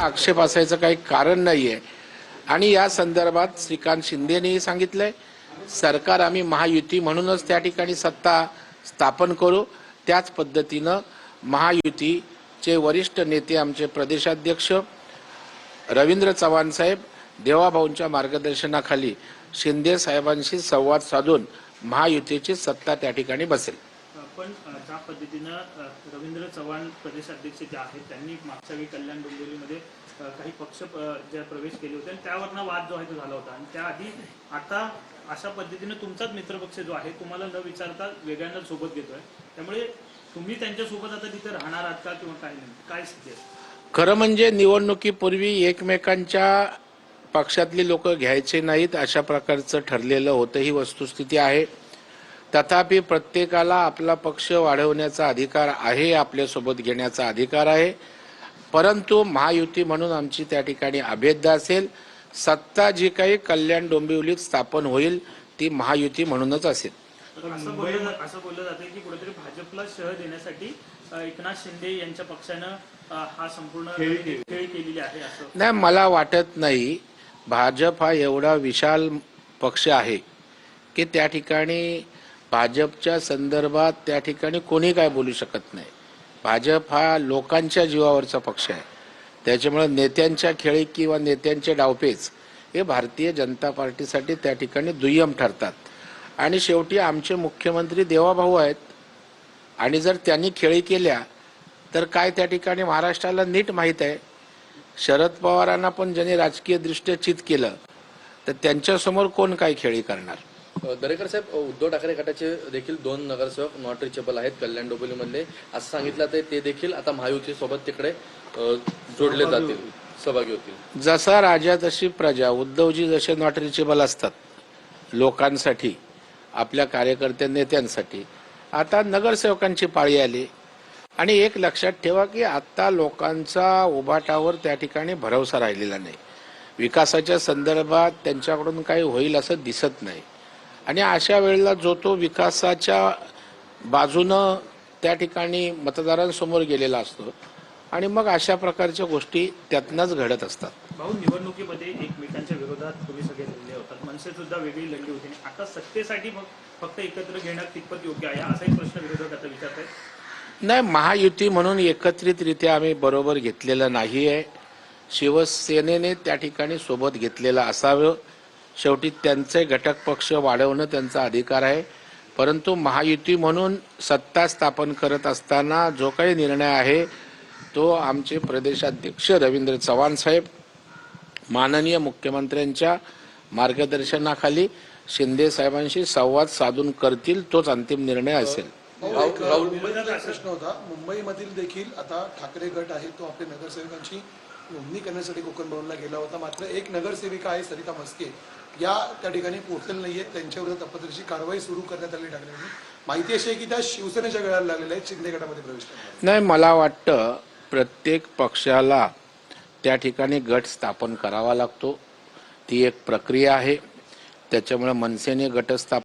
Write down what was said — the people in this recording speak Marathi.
आक्षेप असायचं काही कारण नाहीये आणि या संदर्भात श्रीकांत शिंदेनेही सांगितलंय सरकार आम्ही महायुती म्हणूनच त्या ठिकाणी सत्ता स्थापन करू। त्याच पद्धतीनं महायुतीचे वरिष्ठ नेते आमचे प्रदेशाध्यक्ष रवींद्र चव्हाण साहेब देवाभाऊंच्या मार्गदर्शनाखाली शिंदे साहेबांशी संवाद साधून महायुतीची सत्ता त्या ठिकाणी बसेल। पण ज्या पद्धतीनं रवींद्र चव्हाण प्रदेशाध्यक्ष जे आहेत त्यांनी मागच्या वेळी कल्याण डोंबिवलीमध्ये काही पक्ष जे प्रवेश केले होते आणि त्यावरनं वाद जो आहे तो झाला होता आणि त्याआधी आता अशा पद्धतीने तुमचाच मित्रपक्ष जो आहे तुम्हाला न विचारता वेगळ्यांना सोबत घेतोय, त्यामुळे तुम्ही त्यांच्यासोबत आता तिथे राहणार आहात का किंवा काय नाही, काय स्थिती आहे? खरं म्हणजे निवडणुकीपूर्वी एकमेकांच्या पक्षातली लोक घ्यायचे नाहीत अशा प्रकारचं ठरलेलं होतं, ही वस्तुस्थिती आहे। तथापि प्रत्येकाला आपला पक्ष वाढवण्याचा अधिकार आहे, आपल्यासोबत घेण्याचा अधिकार आहे, परंतु महायुती म्हणून आमची त्या ठिकाणी अभेद्य असेल। सत्ता जी काही कल्याण डोंबिवलीत स्थापन होईल ती महायुती म्हणूनच असेल। असं बोललं जाते की कुठेतरी भाजपला शह देण्यासाठी एकनाथ शिंदे यांच्या पक्षानं हा संपूर्ण खेळ केलेली आहे असं नाही, मला वाटत नाही। भाजप हा एवढा विशाल पक्ष आहे की त्या ठिकाणी भाजपच्या संदर्भात त्या ठिकाणी कोणी काय बोलू शकत नाही। भाजप हा लोकांच्या जीवावरचा पक्ष आहे, त्याच्यामुळे नेत्यांच्या खेळी किंवा नेत्यांचे डावपेच हे भारतीय जनता पार्टीसाठी त्या ठिकाणी दुय्यम ठरतात आणि शेवटी आमचे मुख्यमंत्री देवाभाऊ आहेत आणि जर त्यांनी खेळी केल्या तर काय त्या ठिकाणी महाराष्ट्राला नीट माहीत आहे। शरद पवारांना पण ज्यांनी राजकीय दृष्ट्या चित केलं तर त्यांच्यासमोर कोण काय खेळी करणार। दरेकर साहेब, उद्धव ठाकरे गटाचे देखील 2 नगरसेवक नॉट रिचेबल आहेत कल्याण डोंबिवलीमधले, असं सांगितलं तर ते देखील आता महायुतीसोबत तिकडे जोडले जातील, सहभागी होतील। जसा राजा तशी प्रजा, उद्धवजी जसे नॉट रिचेबल असतात लोकांसाठी, आपल्या कार्यकर्त्या नेत्यांसाठी, आता नगरसेवकांची पाळी आली। आणि एक लक्षात ठेवा की आता लोकांचा उभाटावर त्या ठिकाणी भरवसा राहिलेला नाही, विकासाच्या संदर्भात त्यांच्याकडून काही होईल असं दिसत नाही आणि अशा वेळेला जो तो विकासाच्या बाजूनं त्या ठिकाणी मतदारांसमोर गेलेला असतो आणि मग अशा प्रकारच्या गोष्टी त्यातनंच घडत असतात। भाऊ, निवडणुकीमध्ये एकमेकांच्या विरोधात तुम्ही सगळे लढले होतात, मनसे सुद्धा वेगळी लढली होती, आता सत्तेसाठी मग फक्त एकत्र घेणं कितपत योग्य आहे असा एक प्रश्न विरोधक आता विचारतायत। नाही, महायुती म्हणून एकत्रितरित्या आम्ही बरोबर घेतलेलं नाही आहे। शिवसेनेने त्या ठिकाणी सोबत घेतलेलं असावं, शेवटी त्यांचे घटक पक्ष वाढवणं त्यांचा अधिकार आहे, परंतु महायुती म्हणून सत्ता स्थापन करत असताना जो काही निर्णय आहे तो आमचे प्रदेशाध्यक्ष रवींद्र चव्हाण साहेब माननीय मुख्यमंत्र्यांच्या मार्गदर्शनाखाली शिंदे साहेबांशी संवाद साधून करतील, तोच अंतिम निर्णय असेल। प्रश्न होता, मुंबईमधील देखील आता ठाकरे गट आहे तो आपल्या नगरसेवकांची नोंदणी करण्यासाठी कोकण भवनला गेला होता, मात्र एक नगरसेविका आहे सरिता मस्के या त्या ठिकाणी पोहोचलेल्या नाहीये, त्यांच्याविरोधात अपत्याची कारवाई सुरू करण्यात आली ठाकरेंनी। माहिती अशी आहे की त्या शिवसेनेच्या गळ्याला लागलेल्या आहेत, शिंदे गटामध्ये प्रवेश करण्यात। नाही, मला वाटतं प्रत्येक पक्षाला त्या ठिकाणी गट स्थापन करावा लागतो, ती एक प्रक्रिया आहे, त्याच्यामुळे मनसेने गट स्थापन